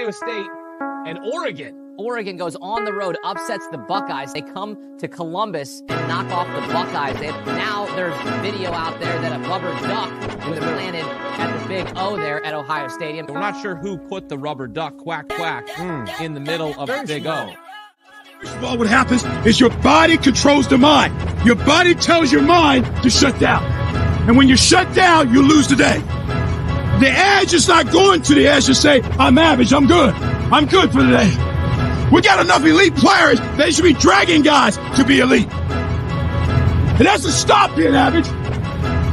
Ohio State and Oregon. Oregon goes on the road, upsets the Buckeyes. They come to Columbus and knock off the Buckeyes. Now there's video out there that a rubber duck was planted at the Big O there at Ohio Stadium. We're not sure who put the rubber duck, quack, quack, in the middle of the Big O. First of all, what happens is your body controls the mind. Your body tells your mind to shut down. And when you shut down, you lose the day. The edge is not going to the edge to say, I'm average, I'm good for the day. We got enough elite players, they should be dragging guys to be elite. It doesn't stop being average.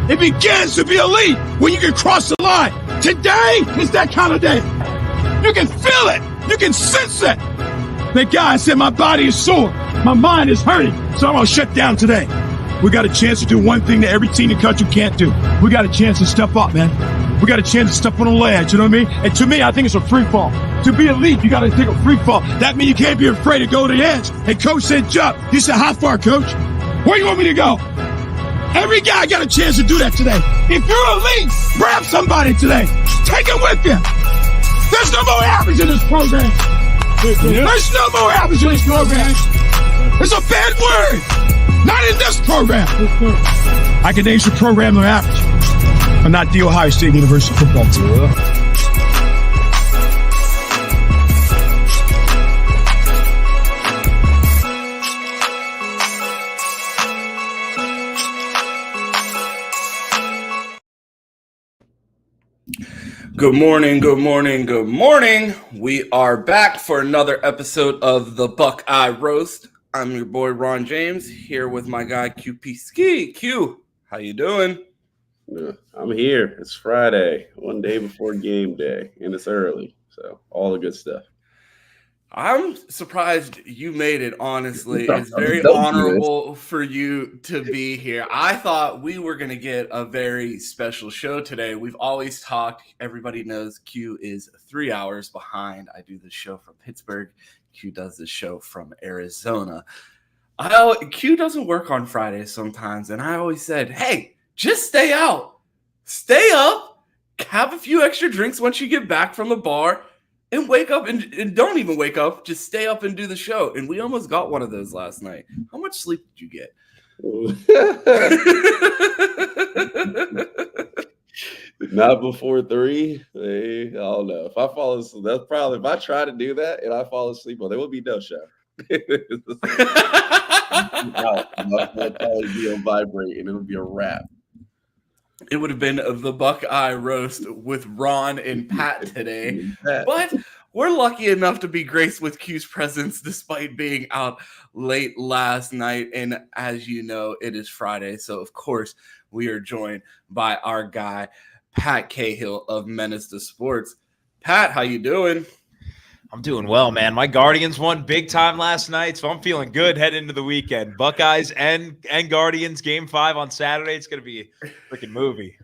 It begins to be elite when you can cross the line. Today is that kind of day. You can feel it. You can sense it. That guy said, my body is sore. My mind is hurting. So I'm going to shut down today. We got a chance to do one thing that every team in the country can't do. We got a chance to step up, man. We got a chance to step on the ledge, you know what I mean? And to me, I think it's a free fall. To be elite, you got to take a free fall. That means you can't be afraid to go to the edge. And coach said, jump. He said, how far, coach? Where you want me to go? Every guy got a chance to do that today. If you're elite, grab somebody today. Take it with you. There's no more average in this program. There's no more average in this program. It's a bad word. Not in this program. I can name some program of average, but not the Ohio State University football team. Good morning, good morning, good morning. We are back for another episode of the Buckeye Roast. I'm your boy Ron James here with my guy QP Ski. Q, how you doing? I'm here. It's Friday, one day before game day, and it's early, so all the good stuff. I'm surprised you made it, honestly. It's very honorable for you to be here. I thought we were going to get a very special show today. We've always talked, everybody knows Q is 3 hours behind. I do this show from Pittsburgh. Q does this show from Arizona. Q doesn't work on Fridays sometimes, and I always said, hey, just stay out. Stay up, have a few extra drinks once you get back from the bar, and wake up and don't even wake up. Just stay up and do the show. And we almost got one of those last night. How much sleep did you get? Not before 3. I don't know. If I fall asleep, that's probably if I try to do that and I fall asleep, well, there will be no show. I'll probably be on vibrate and it'll be a wrap. It would have been the Buckeye Roast with Ron and Pat today. But we're lucky enough to be graced with Q's presence despite being out late last night. And as you know, it is Friday. So, of course, we are joined by our guy, Pat Cahill of Menace to Sports. Pat, how you doing? I'm doing well, man. My Guardians won big time last night, so I'm feeling good heading into the weekend. Buckeyes and Guardians, Game 5 on Saturday. It's going to be a freaking movie.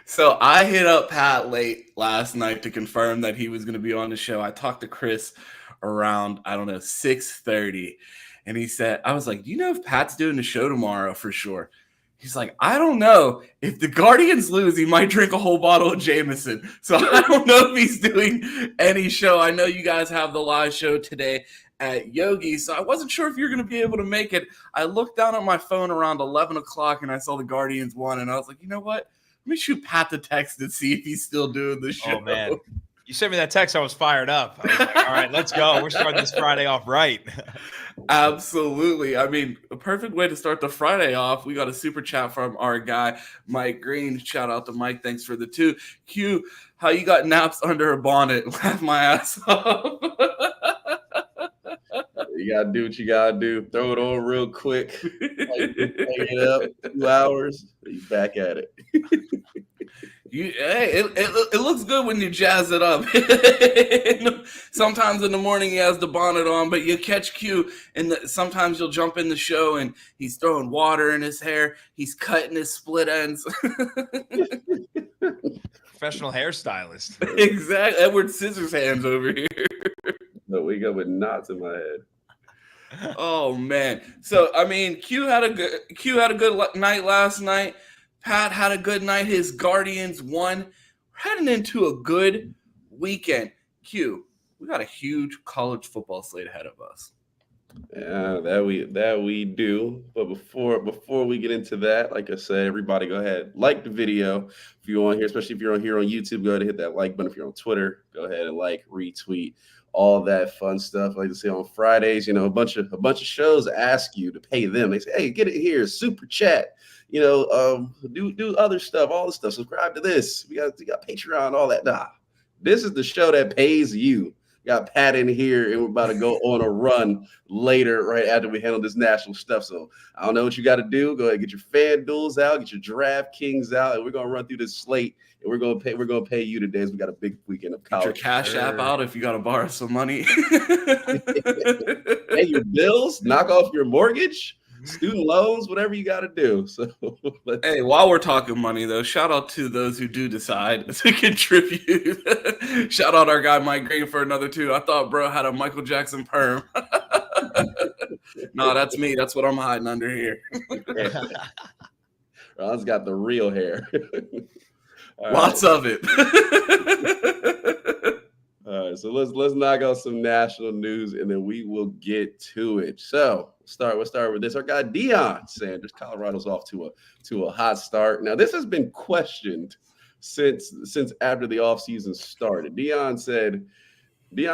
So I hit up Pat late last night to confirm that he was going to be on the show. I talked to Chris around, 6:30, and he said, I was like, do you know if Pat's doing the show tomorrow for sure? He's like, I don't know. If the Guardians lose, he might drink a whole bottle of Jameson. So I don't know if he's doing any show. I know you guys have the live show today at Yogi, so I wasn't sure if you're going to be able to make it. I looked down at my phone around 11 o'clock, and I saw the Guardians won, and I was like, you know what? Let me shoot Pat the text and see if he's still doing the show. Oh, man. You sent me that text, I was fired up. I was like, all right, let's go. We're starting this Friday off right. Absolutely. I mean, a perfect way to start the Friday off. We got a super chat from our guy, Mike Green. Shout out to Mike. Thanks for the 2. Q, how you got naps under a bonnet? Laugh my ass off. You got to do what you got to do. Throw it on real quick. Play it up 2 hours. He's back at it. It looks good when you jazz it up. Sometimes in the morning he has the bonnet on, but you catch Q, and sometimes you'll jump in the show and he's throwing water in his hair. He's cutting his split ends. Professional hairstylist. Exactly. Edward Scissorhands over here. No, we go with knots in my head. Oh man. So I mean, Q had a good night last night. Pat had a good night. His Guardians won. We're heading into a good weekend. Q, we got a huge college football slate ahead of us. Yeah, that we do. But before we get into that, like I said, everybody go ahead, like the video. If you're on here, especially if you're on here on YouTube, go ahead and hit that like button. If you're on Twitter, go ahead and like, retweet, all that fun stuff. Like I say on Fridays, a bunch of shows ask you to pay them. They say, hey, get it here, super chat, do other stuff, all the stuff. Subscribe to this. We got Patreon, all that. Nah, this is the show that pays you. Got Pat in here, and we're about to go on a run later, right after we handle this national stuff. So I don't know what you got to do. Go ahead, get your FanDuels out, get your DraftKings out, and we're gonna run through this slate. And we're gonna pay you today. As we got a big weekend of college. Get your Cash App out if you got to borrow some money. Pay your bills, knock off your mortgage, student loans, whatever you got to do. So, hey, while we're talking money, though, shout out to those who do decide to contribute. Shout out our guy Mike Green for another $2. I thought bro had a Michael Jackson perm. No, that's me. That's what I'm hiding under here. Ron's got the real hair. Lots of it. All right, so let's knock out some national news, and then we will get to it. So we'll start with this. Our guy Deion Sanders, Colorado's off to a hot start. Now this has been questioned since after the offseason started. Deion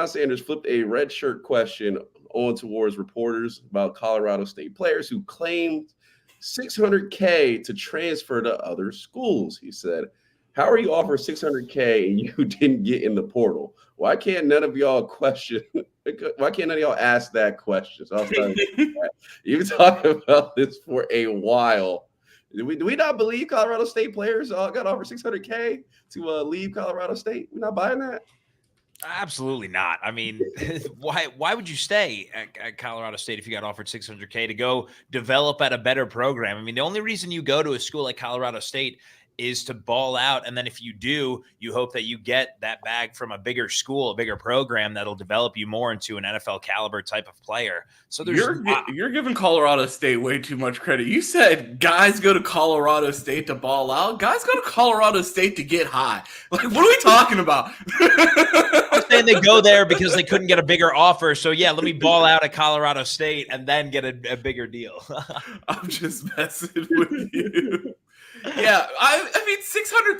Sanders flipped a red shirt question on towards reporters about Colorado State players who claimed $600K to transfer to other schools. He said, how are you offered $600K and you didn't get in the portal? Why can't none of y'all ask that question? So I was telling you, you've been talking about this for a while. Do we not believe Colorado State players got offered $600K to leave Colorado State? We're not buying that? Absolutely not. I mean, why would you stay at Colorado State if you got offered $600K to go develop at a better program? I mean, the only reason you go to a school like Colorado State is to ball out. And then if you do, you hope that you get that bag from a bigger school, a bigger program that'll develop you more into an NFL caliber type of player. So you're giving Colorado State way too much credit. You said guys go to Colorado State to ball out. Guys go to Colorado State to get high. Like, what are we talking about? I'm saying they go there because they couldn't get a bigger offer. So yeah, let me ball out at Colorado State and then get a bigger deal. I'm just messing with you. Yeah, I mean,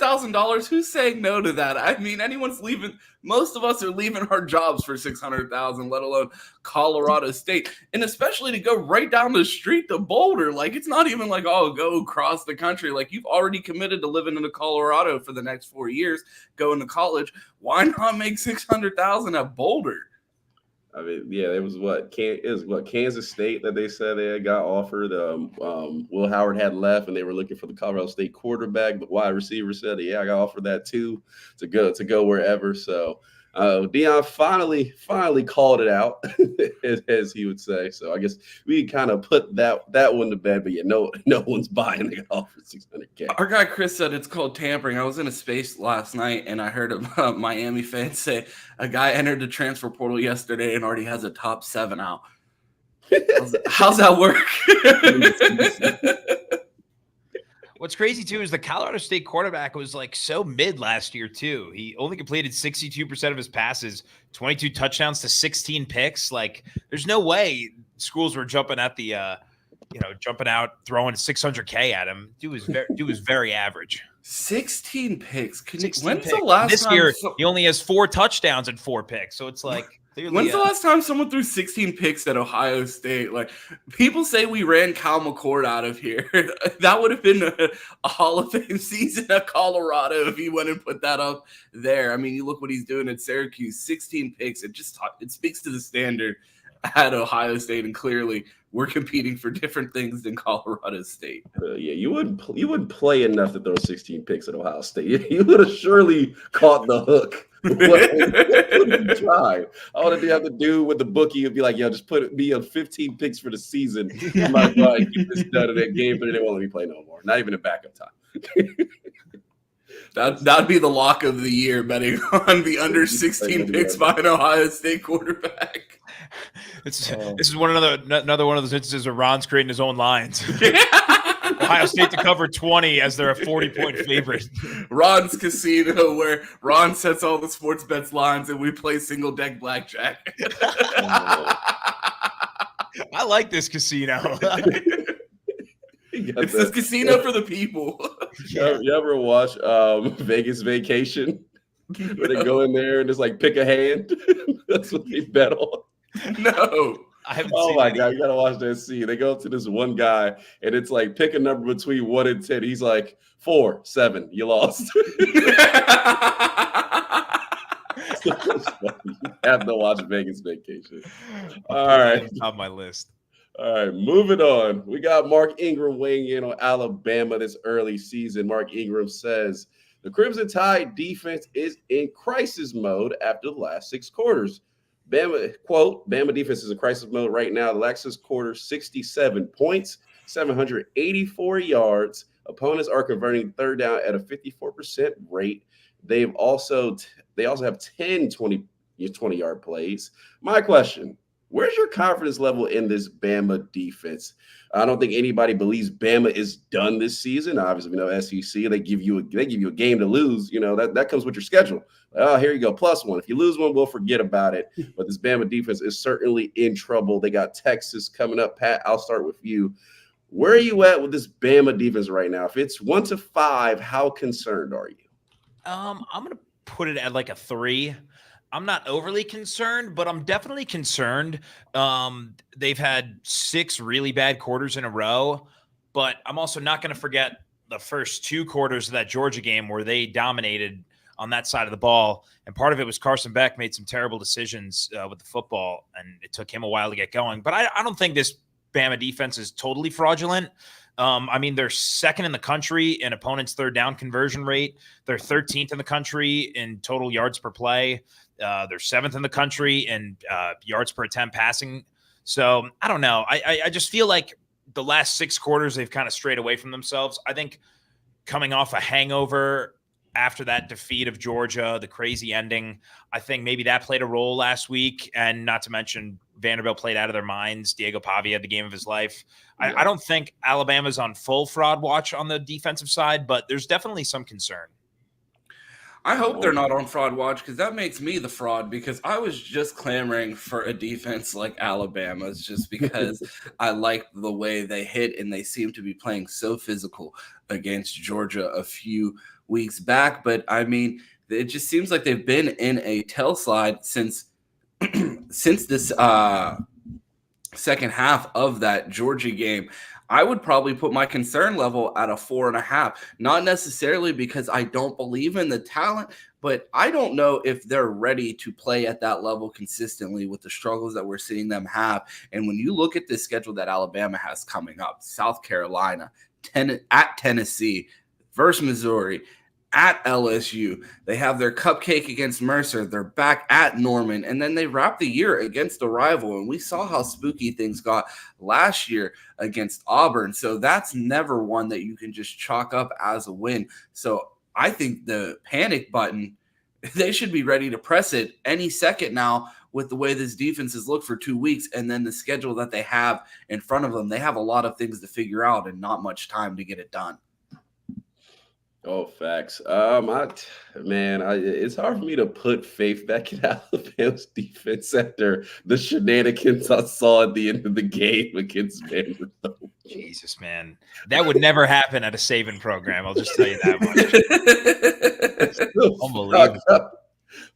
$600,000. Who's saying no to that? I mean, anyone's leaving. Most of us are leaving our jobs for $600,000, let alone Colorado State, and especially to go right down the street to Boulder. Like, it's not even like, oh, go across the country. Like, you've already committed to living in Colorado for the next 4 years, going to college. Why not make $600,000 at Boulder? I mean, yeah, it was Kansas State that they said they had got offered. Will Howard had left, and they were looking for the Colorado State quarterback. The wide receiver said, "Yeah, I got offered that too to go wherever." So Deion finally called it out, as he would say. So I guess we kind of put that one to bed. But yeah, no one's buying. They got offered $600K. Our guy Chris said it's called tampering. I was in a space last night, and I heard a Miami fan say a guy entered the transfer portal yesterday and already has a top 7 out. How's that work? What's crazy, too, is the Colorado State quarterback was like so mid last year, too. He only completed 62% of his passes, 22 touchdowns to 16 picks. Like, there's no way schools were jumping at the, jumping out, throwing $600K at him. Dude was very average. 16 picks. When's the last this time? This year, he only has 4 touchdowns and 4 picks. So it's like. When's the last time someone threw 16 picks at Ohio State? Like, people say we ran Cal McCord out of here. That would have been a Hall of Fame season at Colorado if he went and put that up there. I mean, you look what he's doing at Syracuse, 16 picks. It speaks to the standard at Ohio State, and clearly we're competing for different things than Colorado State. Yeah, you wouldn't play enough to throw 16 picks at Ohio State. You would have surely caught the hook. What would you try? All that you have to do with the bookie would be like, just put me on 15 picks for the season. I might try and keep this done in that game, but they won't let me play no more. Not even in backup time. That'd be the lock of the year, betting on the under 16 picks by an Ohio State quarterback. This is another one of those instances where Ron's creating his own lines. Ohio Ohio State to cover 20 as they're a 40-point favorite. Ron's Casino, where Ron sets all the sports bets lines and we play single deck blackjack. I like this casino. It's this casino for the people. You ever watch Vegas Vacation? Where they go in there and just like pick a hand? That's what they bet on. No. I haven't Oh seen my any. God, you gotta watch that scene. They go up to this one guy and it's like pick a number between 1 and 10. He's like 4, 7. You lost. You have to watch Vegas Vacation. All right. On my list. All right, moving on. We got Mark Ingram weighing in on Alabama this early season. Mark Ingram says the Crimson Tide defense is in crisis mode after the last 6 quarters. Bama, quote, Bama defense is in crisis mode right now. The last 6 quarters, 67 points, 784 yards. Opponents are converting third down at a 54% rate. They also have 10 20-yard plays. My question, where's your confidence level in this Bama defense? I don't think anybody believes Bama is done this season. Obviously, we know SEC, they give you a game to lose. You know, that comes with your schedule. Oh, here you go, +1. If you lose one, we'll forget about it. But this Bama defense is certainly in trouble. They got Texas coming up. Pat, I'll start with you. Where are you at with this Bama defense right now? If it's 1 to 5, how concerned are you? I'm gonna put it at like a 3. I'm not overly concerned, but I'm definitely concerned. They've had 6 really bad quarters in a row, but I'm also not going to forget the first 2 quarters of that Georgia game where they dominated on that side of the ball. And part of it was Carson Beck made some terrible decisions with the football, and it took him a while to get going. But I don't think this Bama defense is totally fraudulent. I mean, they're 2nd in the country in opponents' third down conversion rate. They're 13th in the country in total yards per play. They're 7th in the country in yards per attempt passing. So I don't know. I just feel like the last 6 quarters, they've kind of strayed away from themselves. I think coming off a hangover after that defeat of Georgia, the crazy ending, I think maybe that played a role last week. And not to mention Vanderbilt played out of their minds. Diego Pavia had the game of his life. Yeah. I don't think Alabama's on full fraud watch on the defensive side, but there's definitely some concern. I hope they're not on fraud watch, because that makes me the fraud, because I was just clamoring for a defense like Alabama's just because I like the way they hit, and they seem to be playing so physical against Georgia a few weeks back. But I mean, it just seems like they've been in a tail slide since this second half of that Georgia game. I would probably put my concern level at a 4.5, not necessarily because I don't believe in the talent, but I don't know if they're ready to play at that level consistently with the struggles that we're seeing them have. And when you look at this schedule that Alabama has coming up, South Carolina, at Tennessee, versus Missouri, at LSU, they have their cupcake against Mercer, they're back at Norman, and then they wrap the year against a rival. And we saw how spooky things got last year against Auburn. So that's never one that you can just chalk up as a win. So I think the panic button, they should be ready to press it any second now with the way this defense has looked for 2 weeks, and then the schedule that they have in front of them. They have a lot of things to figure out and not much time to get it done. Oh, facts. It's hard for me to put faith back in Alabama's defense after the shenanigans I saw at the end of the game against Vanderbilt. Jesus, man. That would never happen at a Saban program. I'll just tell you that much. Unbelievable.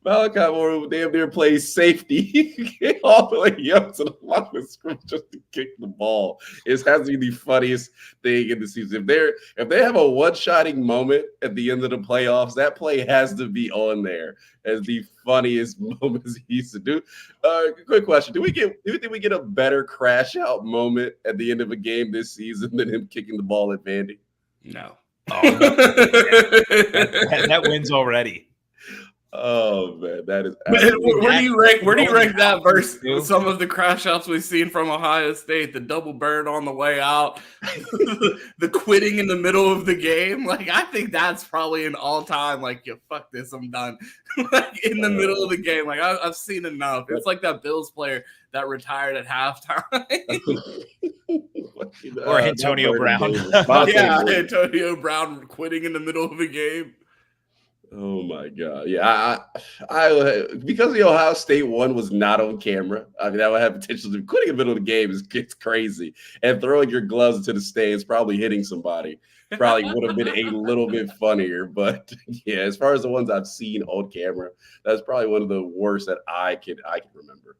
Malachi Moore damn near plays safety all the way up to the line of scrimmage just to kick the ball. It has to be the funniest thing in the season. If they have a one-shotting moment at the end of the playoffs, that play has to be on there as the funniest moments he used to do. Quick question: Do you think we get a better crash out moment at the end of a game this season than him kicking the ball at Vandy? No. Oh, that wins already. Oh man, that is. Where do you rank that versus some of the crash outs we've seen from Ohio State? The double bird on the way out, the quitting in the middle of the game. Like, I think that's probably an all-time. Like, yo, fuck this, I'm done. Like, in the middle of the game, like I've seen enough. It's like that Bills player that retired at halftime. Or Antonio Brown. Yeah, Antonio Brown quitting in the middle of a game. Oh my God! Yeah, I because the Ohio State one was not on camera. I mean, that would have potential to quitting in the middle of the game is it's crazy, and throwing your gloves into the stands, probably hitting somebody, probably would have been a little bit funnier. But yeah, as far as the ones I've seen on camera, that's probably one of the worst that I can remember.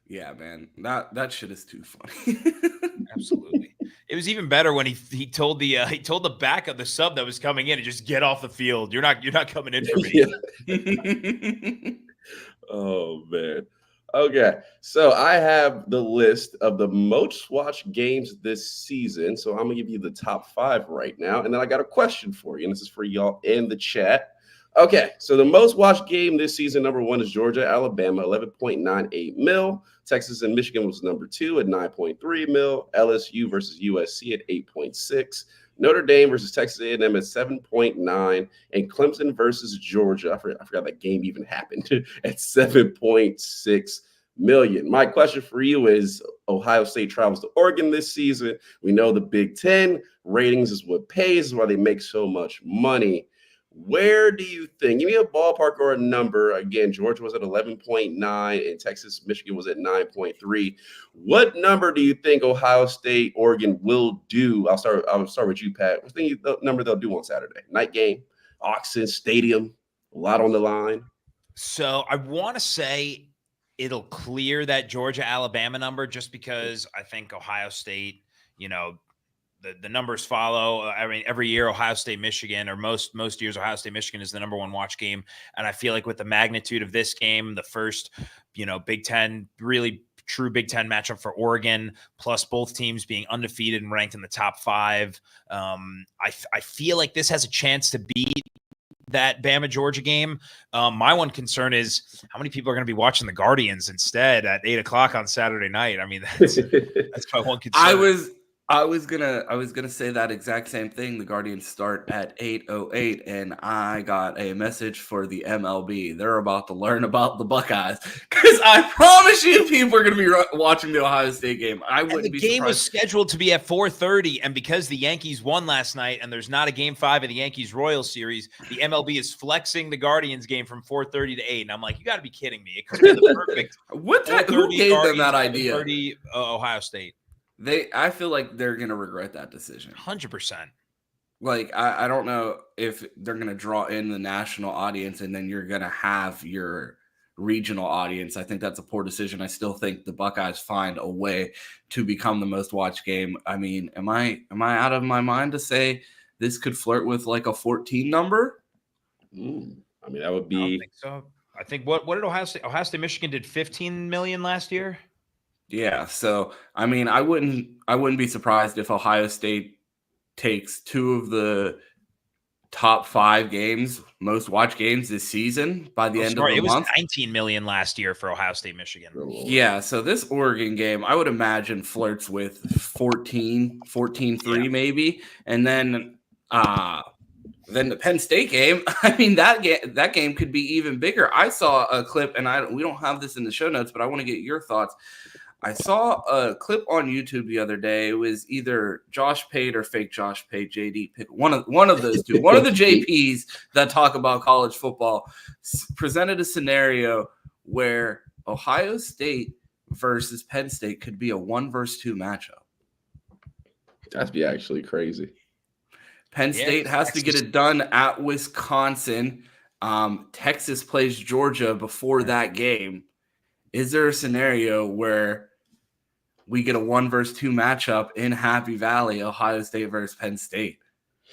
Yeah, man, that shit is too funny. Absolutely. It was even better when he told the back of the sub that was coming in to just get off the field. You're not coming in for me. Oh man. Okay, so I have the list of the most watched games this season. So I'm gonna give you the top 5 right now, and then I got a question for you, and this is for y'all in the chat. Okay, so the most watched game this season, number 1 is Georgia, Alabama, 11.98 mil. Texas and Michigan was number 2 at 9.3 mil. LSU versus USC at 8.6. Notre Dame versus Texas A&M at 7.9. And Clemson versus Georgia, I forgot that game even happened, at 7.6 million. My question for you is, Ohio State travels to Oregon this season. We know the Big Ten ratings is what pays, is why they make so much money. Where do you think? Give me a ballpark or a number. Again, Georgia was at 11.9 and Texas, Michigan was at 9.3. What number do you think Ohio State, Oregon will do? I'll start with you, Pat. What do you think the number they'll do on Saturday? Night game, Auxin Stadium, a lot on the line. So I want to say it'll clear that Georgia-Alabama number just because I think Ohio State, the numbers follow. I mean, every year Ohio State, Michigan, or most years Ohio State, Michigan is the number 1 watch game. And I feel like with the magnitude of this game, the first, Big Ten, really true Big Ten matchup for Oregon, plus both teams being undefeated and ranked in the top 5. I feel like this has a chance to beat that Bama Georgia game. My one concern is how many people are going to be watching the Guardians instead at 8:00 on Saturday night. I mean, that's my one concern. I was gonna say that exact same thing. The Guardians start at 8:08, and I got a message for the MLB. They're about to learn about the Buckeyes because I promise you, people are gonna be watching the Ohio State game. The game was scheduled to be at 4:30, and because the Yankees won last night, and there's not a Game 5 of the Yankees-Royals series, the MLB is flexing the Guardians game from 4:30 to 8. And I'm like, you got to be kidding me! It could be the perfect. Who gave them that idea? 30 Ohio State. I feel like they're going to regret that decision. 100%. Like, I don't know if they're going to draw in the national audience and then you're going to have your regional audience. I think that's a poor decision. I still think the Buckeyes find a way to become the most watched game. I mean, am I out of my mind to say this could flirt with like a 14 number? I mean, that would be. I don't think so. I think what did Ohio State, Michigan did 15 million last year? Yeah, so I mean, I wouldn't be surprised if Ohio State takes 2 of the top 5 games, most watched games this season by the end of the month. It was 19 million last year for Ohio State, Michigan. Yeah, so this Oregon game, I would imagine flirts with 14-3 maybe, and then the Penn State game. I mean, that game could be even bigger. I saw a clip, and we don't have this in the show notes, but I want to get your thoughts. I saw a clip on YouTube the other day. It was either Josh Pate or fake Josh Pate. JD, pick one of those two. One of the JPs that talk about college football presented a scenario where Ohio State versus Penn State could be a 1-2 matchup. That'd be actually crazy. Penn State has to get it done at Wisconsin. Texas plays Georgia before that game. Is there a scenario where we get a 1-2 matchup in Happy Valley, Ohio State versus Penn State?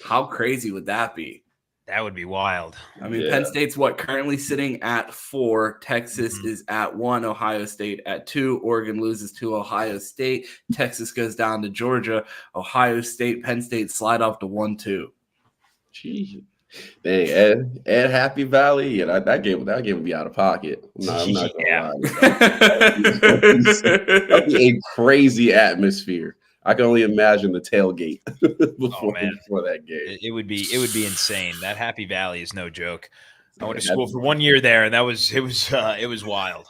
How crazy would that be? That would be wild. I mean, Penn State's currently sitting at 4. Texas is at 1. Ohio State at 2. Oregon loses to Ohio State. Texas goes down to Georgia. Ohio State, Penn State slide up to 1-2. Jeez. Dang, at Happy Valley, yeah, that game would be out of pocket. I'm not gonna lie. That'd be a crazy atmosphere. I can only imagine the tailgate before that game. It would be insane. That Happy Valley is no joke. I went to school for 1 year there, and it was wild.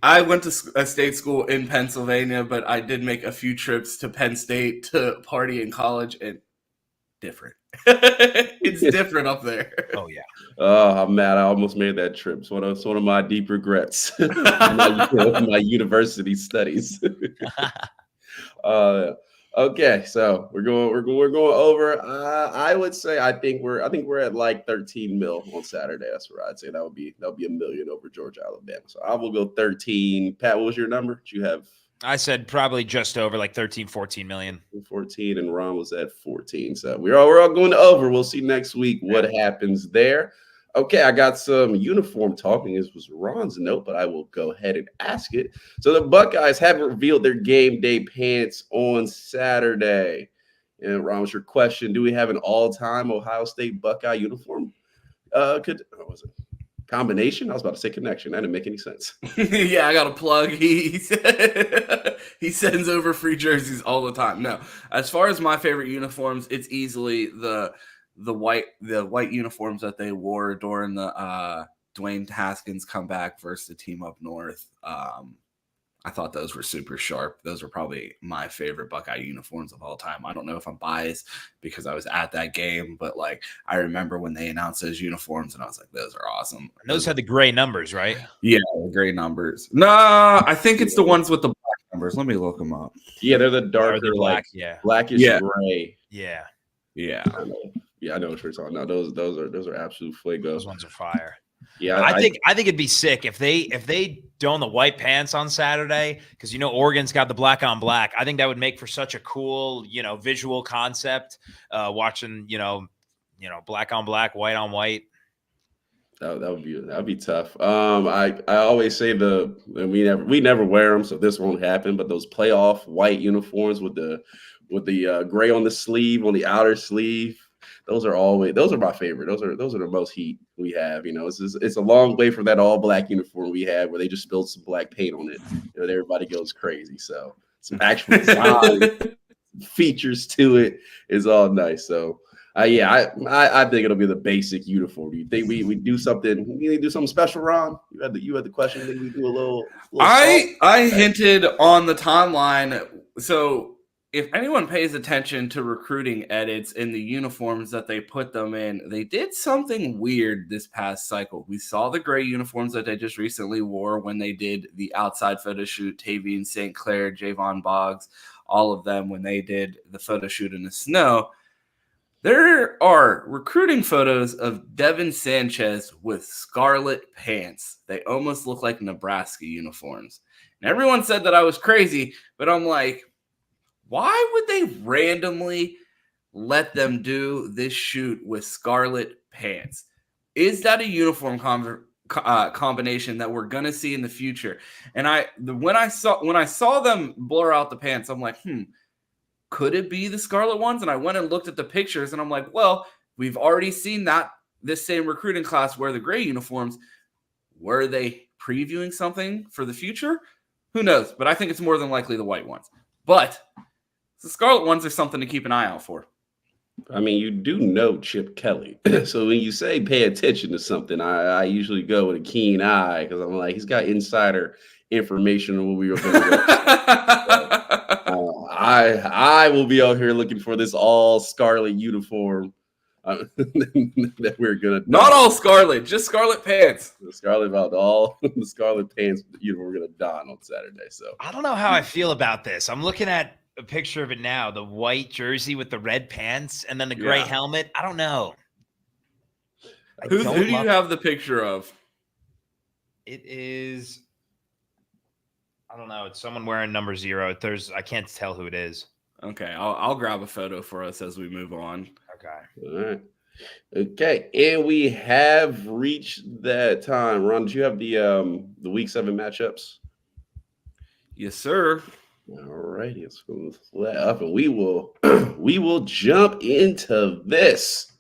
I went to a state school in Pennsylvania, but I did make a few trips to Penn State to party in college, and different. It's different up there. Oh yeah. Oh, I'm mad. I almost made that trip. It's one of my deep regrets. my university studies. Okay, so we're going over. I would say I think we're at like 13 mil on Saturday. That's what I'd say. That would be $1 million over Georgia, Alabama. So I will go 13. Pat, what was your number? Did you have? I said probably just over like 13, 14 million. 14, and Ron was at 14. So we're all going over. We'll see next week what happens there. Okay, I got some uniform talking. This was Ron's note, but I will go ahead and ask it. So the Buckeyes haven't revealed their game day pants on Saturday. And Ron, what's your question? Do we have an all-time Ohio State Buckeye uniform? What was it? Combination? I was about to say connection. That didn't make any sense. Yeah, I got a plug. He sends over free jerseys all the time. No, as far as my favorite uniforms, it's easily the white uniforms that they wore during the Dwayne Haskins comeback versus the team up north. I thought those were super sharp. Those were probably my favorite Buckeye uniforms of all time. I don't know if I'm biased because I was at that game, but like I remember when they announced those uniforms and I was like, those are awesome. And those had the gray numbers, right? Yeah, gray numbers. No, I think it's the ones with the black numbers. Let me look them up. Yeah, they're the darker, the black, blackish gray. Yeah. I know what you're talking about. Those are absolute fuego. Those ones are fire. Yeah, I think it'd be sick if they don the white pants on Saturday, because Oregon's got the black on black. I think that would make for such a cool visual concept. Watching black on black, white on white. That'd be tough. I always say we never wear them, so this won't happen. But those playoff white uniforms with the gray on the sleeve, on the outer sleeve. Those are my favorite. Those are the most heat we have. It's a long way from that all black uniform we had where they just spilled some black paint on it. And everybody goes crazy. So some actual design features to it is all nice. So I think it'll be the basic uniform. Do you think we do something? We need to do something special, Ron? You had the question. Maybe we do a little I hinted on the timeline. So if anyone pays attention to recruiting edits in the uniforms that they put them in, they did something weird this past cycle. We saw the gray uniforms that they just recently wore when they did the outside photo shoot, Tavian St. Clair, Javon Boggs, all of them when they did the photo shoot in the snow. There are recruiting photos of Devin Sanchez with scarlet pants. They almost look like Nebraska uniforms. And everyone said that I was crazy, but I'm like, why would they randomly let them do this shoot with scarlet pants? Is that a uniform combination that we're gonna see in the future? And when I saw them blur out the pants, I'm like, could it be the scarlet ones? And I went and looked at the pictures, and I'm like, well, we've already seen this same recruiting class wear the gray uniforms. Were they previewing something for the future? Who knows? But I think it's more than likely the white ones. But the scarlet ones are something to keep an eye out for. I mean, you do know Chip Kelly. So when you say pay attention to something, I usually go with a keen eye because I'm like, he's got insider information on what we were going to do. I will be out here looking for this all scarlet uniform that we're going to. Not all scarlet, just scarlet pants. The scarlet pants uniform we're going to don on Saturday. So I don't know how I feel about this. I'm looking at a picture of it now, the white jersey with the red pants and then the gray helmet. I don't know. Who do you have the picture of? It is, I don't know. It's someone wearing number 0. I can't tell who it is. Okay, I'll grab a photo for us as we move on. Okay. All right. Okay, and we have reached that time. Ron, did you have the week 7 matchups? Yes, sir. All righty, let's go that up, and we will jump into this.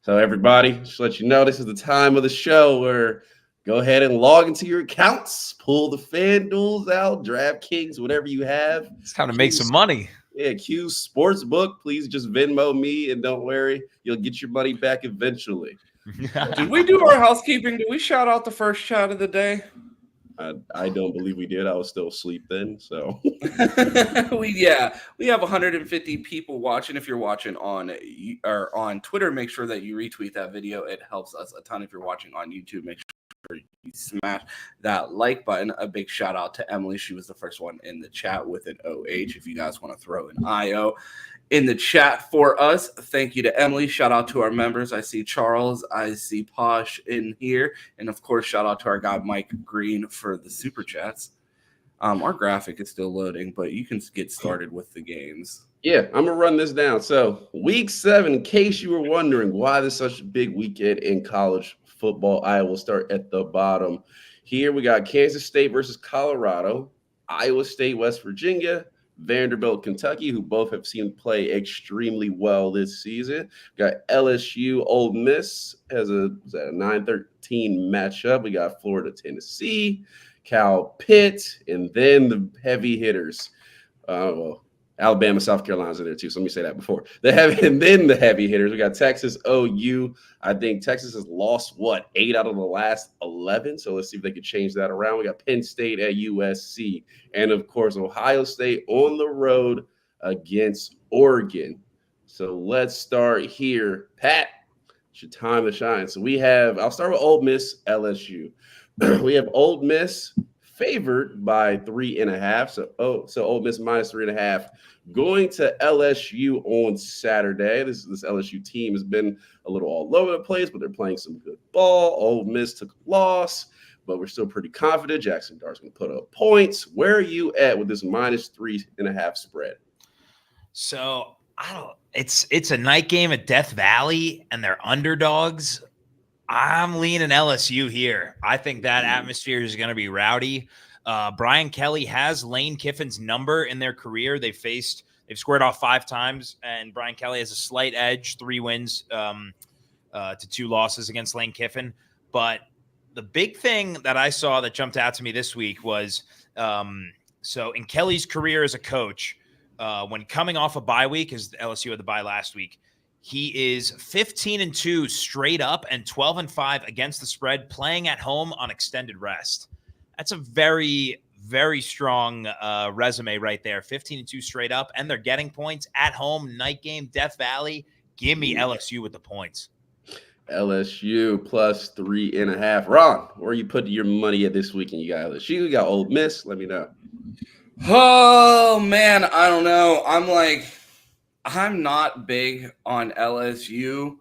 So everybody, just to let you know, this is the time of the show where go ahead and log into your accounts, pull the FanDuels out, DraftKings, whatever you have. It's time to make some money. Yeah, Q Sportsbook. Please just Venmo me, and don't worry, you'll get your money back eventually. Did we do our housekeeping? Did we shout out the first chat of the day? I don't believe we did. I was still asleep then. So we have 150 people watching. If you're watching on Twitter, make sure that you retweet that video. It helps us a ton. If you're watching on YouTube, make sure you smash that like button. A big shout out to Emily. She was the first one in the chat with an OH. If you guys want to throw an IO in the chat for us, thank you to Emily. Shout out to our members. I see Charles, I see Posh in here, and of course shout out to our guy Mike Green for the super chats. Our graphic is still loading, but you can get started with the games. Yeah, I'm gonna run this down. So week 7, in case you were wondering why there's such a big weekend in college football, I will start at the bottom. Here we got Kansas State versus Colorado, Iowa State, West Virginia, Vanderbilt, Kentucky, who both have seen play extremely well this season. Got LSU, Ole Miss as a 9-13 matchup. We got Florida, Tennessee, Cal, Pitt, and then the heavy hitters. Alabama, South Carolina's in there too. So let me say that before. And then the heavy hitters. We got Texas, OU. I think Texas has lost, 8 out of the last 11. So let's see if they can change that around. We got Penn State at USC. And, of course, Ohio State on the road against Oregon. So let's start here. Pat, it's your time to shine. So I'll start with Ole Miss, LSU. We have Ole Miss favored by 3.5. So Ole Miss minus 3.5 going to LSU on Saturday. This LSU team has been a little all over the place, but they're playing some good ball. Ole Miss took a loss, but we're still pretty confident Jackson Dart's going to put up points. Where are you at with this minus 3.5 spread? So it's a night game at Death Valley, and they're underdogs. I'm leaning LSU here. I think that atmosphere is going to be rowdy. Brian Kelly has Lane Kiffin's number in their career. They've squared off 5 times, and Brian Kelly has a slight edge, 3 wins to 2 losses against Lane Kiffin. But the big thing that I saw that jumped out to me this week was so in Kelly's career as a coach, when coming off a bye week, as LSU had the bye last week, he is 15-2 straight up and 12-5 against the spread, playing at home on extended rest. That's a very, very strong resume right there. 15-2 straight up, and they're getting points at home. Night game, Death Valley. Give me LSU with the points. LSU plus 3.5. Ron, where are you putting your money at this weekend? You got LSU, you got Ole Miss. Let me know. Oh man, I don't know. I'm not big on LSU,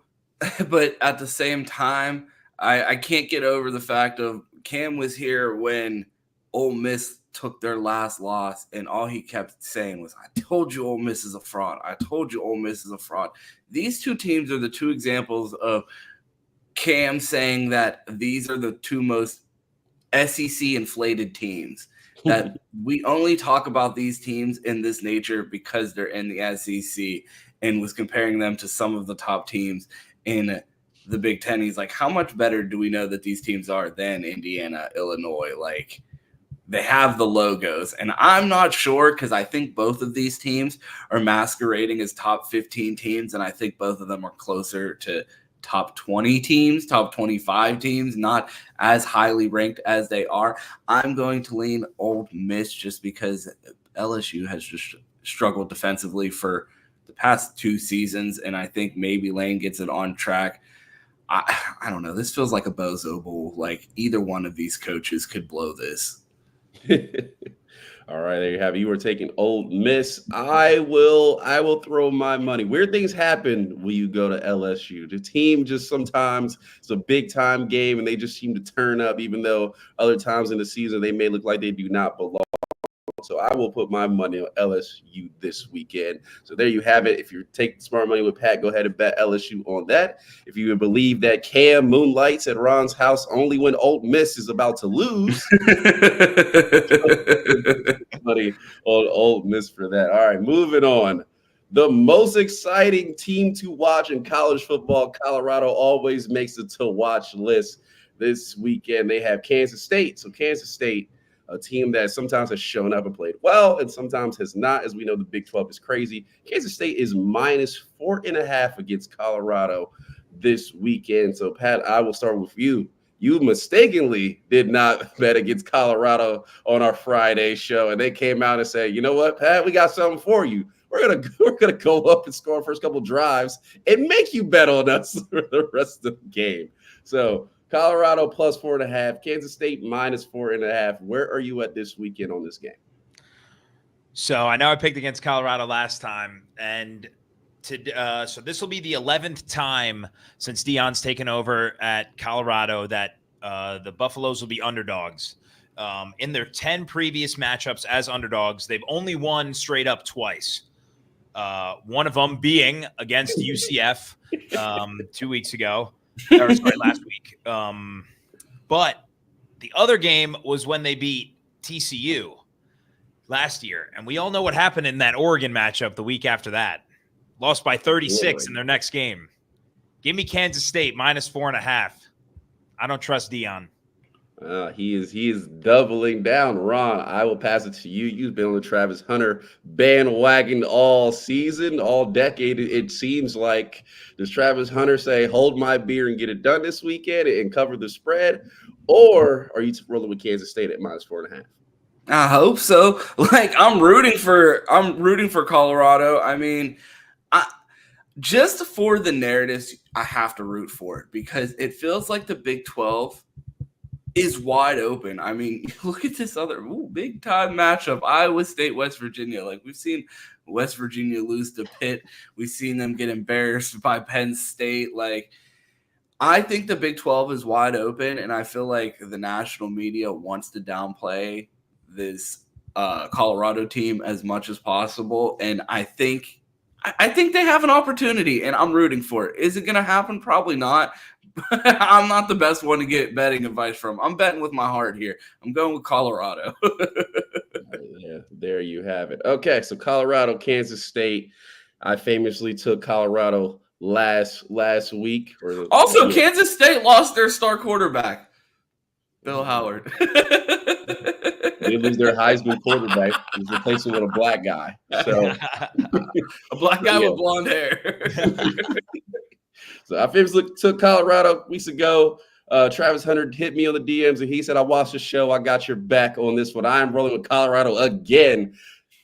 but at the same time, I can't get over the fact of Cam was here when Ole Miss took their last loss, and all he kept saying was, I told you Ole Miss is a fraud. I told you Ole Miss is a fraud. These 2 teams are the 2 examples of Cam saying that these are the 2 most SEC-inflated teams. That we only talk about these teams in this nature because they're in the SEC, and was comparing them to some of the top teams in the Big Ten. He's like, how much better do we know that these teams are than Indiana, Illinois? Like, they have the logos, and I'm not sure because I think both of these teams are masquerading as top 15 teams, and I think both of them are closer to top 20 teams, top 25 teams, not as highly ranked as they are. I'm going to lean Ole Miss just because LSU has just struggled defensively for the past 2 seasons, and I think maybe Lane gets it on track. I don't know. This feels like a Bozo Bowl. Like, either one of these coaches could blow this. All right, there you have it. You were taking Ole Miss. I will throw my money. Weird things happen when you go to LSU. The team just sometimes it's a big time game and they just seem to turn up, even though other times in the season they may look like they do not belong. So I will put my money on LSU this weekend. So there you have it. If you take smart money with Pat, go ahead and bet LSU on that. If you believe that Cam moonlights at Ron's house only when Ole Miss is about to lose, money on Ole Miss for that. All right, moving on. The most exciting team to watch in college football, Colorado always makes the to-watch list this weekend. They have Kansas State. So Kansas State, a team that sometimes has shown up and played well and sometimes has not. As we know, the Big 12 is crazy. Kansas State is minus 4.5 against Colorado this weekend. So, Pat, I will start with you. you mistakenly did not bet against Colorado on our Friday show, and they came out and said, you know what, Pat, we got something for you. We're gonna go up and score first couple drives and make you bet on us for the rest of the game. So Colorado plus 4.5, Kansas State minus 4.5. Where are you at this weekend on this game? So I know I picked against Colorado last time, and so this will be the 11th time since Deion's taken over at Colorado that the Buffaloes will be underdogs. In their 10 previous matchups as underdogs, they've only won straight up twice. One of them being against UCF 2 weeks ago, or sorry, last week. But the other game was when they beat TCU last year. And we all know what happened in that Oregon matchup the week after that. Lost by 36 in their next game. Give me Kansas State minus 4.5. I don't trust Deion. He is doubling down. Ron, I will pass it to you. You've been on the Travis Hunter bandwagon all season, all decade. It seems like. Does Travis Hunter say, hold my beer and get it done this weekend and cover the spread? Or are you rolling with Kansas State at minus 4.5? I hope so. Like, I'm rooting for Colorado. I mean, just for the narratives, I have to root for it because it feels like the Big 12 is wide open. I mean, look at this other big time matchup, Iowa State, West Virginia. Like, we've seen West Virginia lose to Pitt. We've seen them get embarrassed by Penn State. Like, I think the Big 12 is wide open, and I feel like the national media wants to downplay this Colorado team as much as possible. And I think they have an opportunity, and I'm rooting for it. Is it going to happen? Probably not. I'm not the best one to get betting advice from. I'm betting with my heart here. I'm going with Colorado. Yeah, there you have it. Okay, so Colorado, Kansas State. I famously took Colorado last week. Kansas State lost their star quarterback, Bill Howard. They lose their Heisman quarterback. He's replacing with a black guy. So a black guy with blonde hair. So I famously took Colorado weeks ago. Travis Hunter hit me on the DMs and he said, I watched the show. I got your back on this one. I am rolling with Colorado again.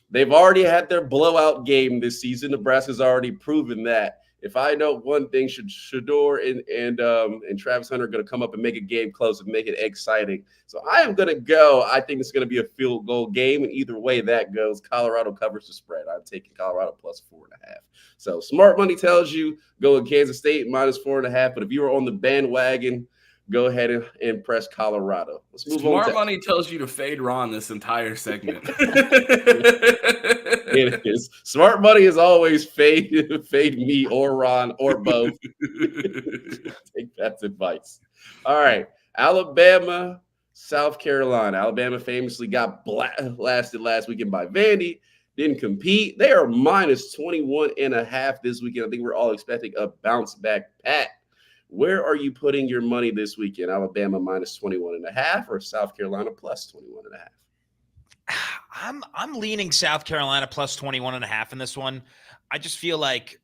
They've already had their blowout game this season. Nebraska's already proven that. If I know one thing, Shedeur and Travis Hunter are going to come up and make a game close and make it exciting. So I am going to go. I think it's going to be a field goal game. And either way that goes, Colorado covers the spread. I'm taking Colorado plus 4.5. So smart money tells you go with Kansas State minus 4.5. But if you are on the bandwagon, go ahead and press Colorado. Let's move on. Smart money tells you to fade Ron this entire segment. It is. Smart money is always fade me or Ron or both. Take that advice. All right. Alabama, South Carolina. Alabama famously got blasted last weekend by Vandy. Didn't compete. They are minus 21.5 this weekend. I think we're all expecting a bounce back. Pat, where are you putting your money this weekend? Alabama minus 21.5 or South Carolina plus 21.5? I'm leaning South Carolina plus 21.5 in this one. I just feel like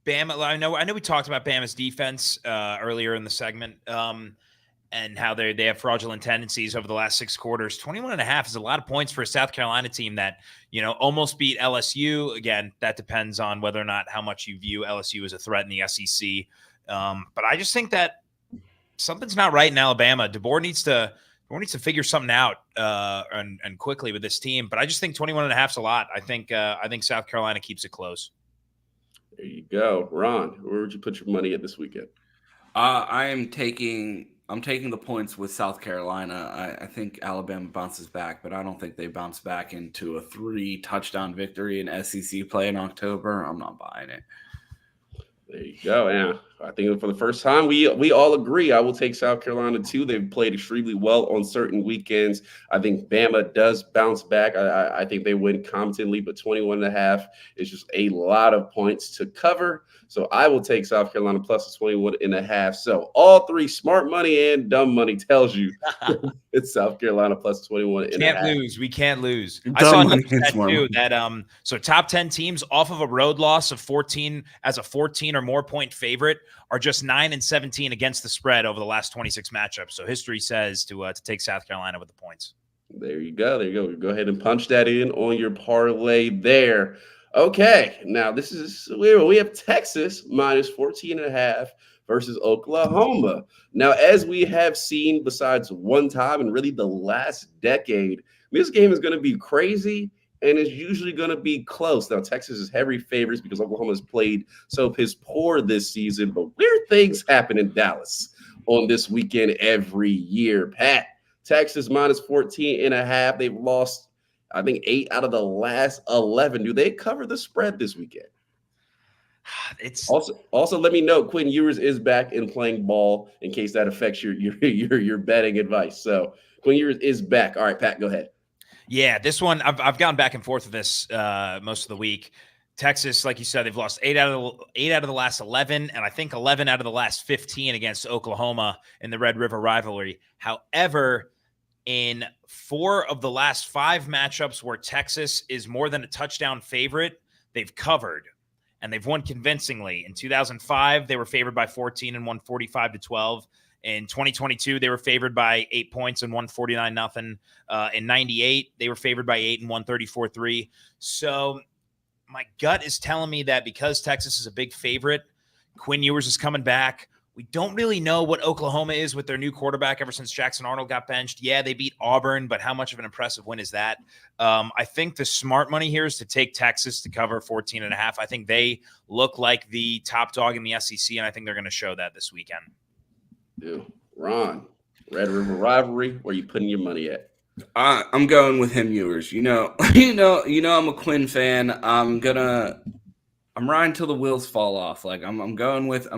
Bama. I know we talked about Bama's defense earlier in the segment, and how they have fraudulent tendencies over the last 6 quarters. 21.5 is a lot of points for a South Carolina team that almost beat LSU. Again, that depends on whether or not how much you view LSU as a threat in the SEC. But I just think that something's not right in Alabama. DeBoer needs to figure something out and quickly with this team. But I just think 21.5 is a lot. I think South Carolina keeps it close. There you go. Ron, where would you put your money at this weekend? I'm taking the points with South Carolina. I think Alabama bounces back, but I don't think they bounce back into a 3-touchdown victory in SEC play in October. I'm not buying it. There you go. Yeah, I think for the first time, we all agree. I will take South Carolina too. They've played extremely well on certain weekends. I think Bama does bounce back. I think they win competently, but 21.5 is just a lot of points to cover. So I will take South Carolina plus 21.5. So all three, smart money and dumb money, tells you it's South Carolina plus 21.5. Can't lose. We can't lose. I saw another stat too that so top 10 teams off of a road loss of 14 as a 14 or more point favorite are just 9-17 against the spread over the last 26 matchups. So history says to take South Carolina with the points. There you go. There you go. Go ahead and punch that in on your parlay there. Okay, now this is we have Texas minus 14.5 versus Oklahoma. Now, as we have seen besides one time in really the last decade, this game is going to be crazy and it's usually going to be close. Now, Texas is heavy favorites because Oklahoma has played so piss poor this season, but weird things happen in Dallas on this weekend every year. Pat, Texas minus 14.5. They've lost, I think, 8 out of the last 11. Do they cover the spread this weekend? It's also let me know Quinn Ewers is back and playing ball in case that affects your betting advice. So Quinn Ewers is back. All right, Pat, go ahead. Yeah, this one I've gone back and forth with this most of the week. Texas, like you said, they've lost 8 out of the last 11, and I think 11 out of the last 15 against Oklahoma in the Red River rivalry. However, in 4 of the last 5 matchups where Texas is more than a touchdown favorite, they've covered, and they've won convincingly. In 2005, they were favored by 14 and won 45-12. In 2022, they were favored by 8 points and won 49-0. In 98, they were favored by 8 and won 34-3. So my gut is telling me that because Texas is a big favorite, Quinn Ewers is coming back. We don't really know what Oklahoma is with their new quarterback ever since Jackson Arnold got benched. Yeah, they beat Auburn, but how much of an impressive win is that? I think the smart money here is to take Texas to cover 14.5. I think they look like the top dog in the SEC, and I think they're going to show that this weekend. Yeah. Ron, Red River rivalry, where you putting your money at? I'm going with him, Ewers. You know, I'm a Quinn fan. I'm riding till the wheels fall off. Like I'm going with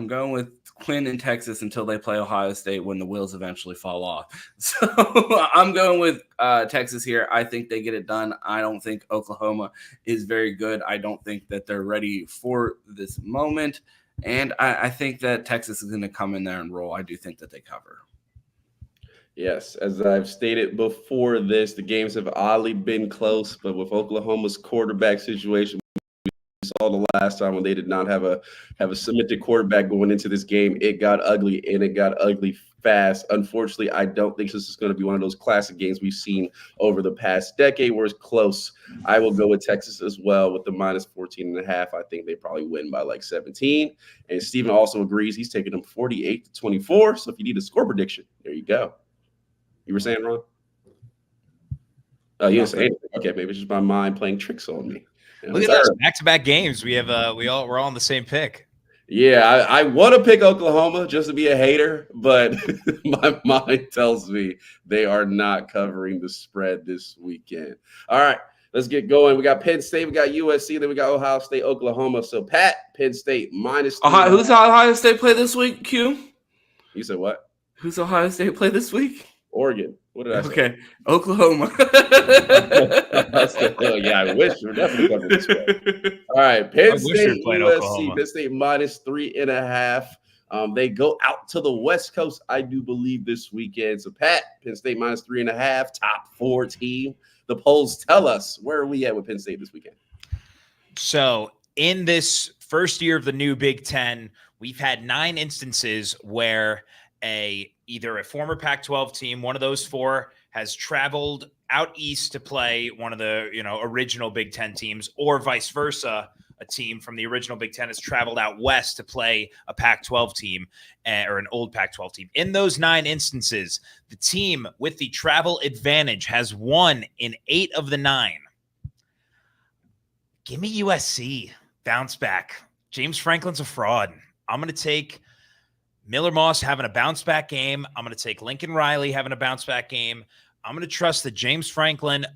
Quinn in Texas until they play Ohio State when the wheels eventually fall off. So I'm going with Texas here. I think they get it done. I don't think Oklahoma is very good. I don't think that they're ready for this moment. And I think that Texas is going to come in there and roll. I do think that they cover. Yes, as I've stated before this, the games have oddly been close, but with Oklahoma's quarterback situation, we saw the last time when they did not have a cemented quarterback going into this game, it got ugly, and it got ugly fast. Unfortunately, I don't think this is going to be one of those classic games we've seen over the past decade where it's close. I will go with Texas as well with the minus 14.5. I think they probably win by like 17. And Steven also agrees. He's taking them 48-24. So if you need a score prediction, there you go. You were saying, Ron? Oh, you didn't say anything. Okay, maybe it's just my mind playing tricks on me. Look at those back-to-back games. We're all on the same pick. Yeah, I want to pick Oklahoma just to be a hater, but my mind tells me they are not covering the spread this weekend. All right, let's get going. We got Penn State, we got USC, then we got Ohio State, Oklahoma. So Pat, Penn State minus 3. Who's Ohio State play this week, Q? You said what? Who's Ohio State play this week? Oregon. What did I say? Okay, Oklahoma. Yeah, I wish we were definitely covering the spread. All right, Penn State, USC, Penn State minus 3.5. They go out to the West Coast, I do believe, this weekend. So, Pat, Penn State minus 3.5, top 4 team. The polls tell us, where are we at with Penn State this weekend? So, in this first year of the new Big Ten, we've had 9 instances where either a former Pac-12 team, one of those 4, has traveled out east to play one of the original Big Ten teams, or vice versa. A team from the original Big Ten has traveled out west to play a Pac-12 team or an old Pac-12 team. In those 9 instances, the team with the travel advantage has won in 8 of the 9. Give me USC. Bounce back. James Franklin's a fraud. I'm going to take Miller Moss having a bounce-back game. I'm going to take Lincoln Riley having a bounce-back game. I'm going to trust that James Franklin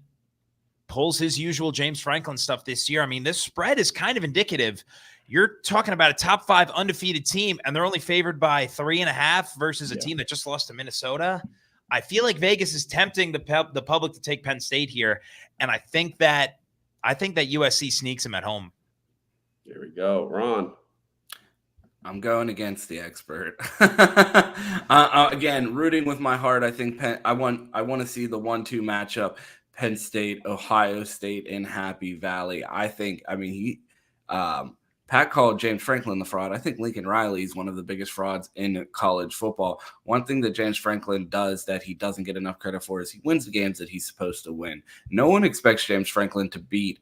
pulls his usual James Franklin stuff this year. I mean, this spread is kind of indicative. You're talking about a top 5 undefeated team, and they're only favored by 3.5 versus a team that just lost to Minnesota. I feel like Vegas is tempting the public to take Penn State here, and I think that USC sneaks them at home. There we go. Ron. I'm going against the expert. Again, rooting with my heart. I think I want to see the 1-2 matchup: Penn State, Ohio State in Happy Valley. Pat called James Franklin the fraud. I think Lincoln Riley is one of the biggest frauds in college football. One thing that James Franklin does that he doesn't get enough credit for is he wins the games that he's supposed to win. No one expects James Franklin to beat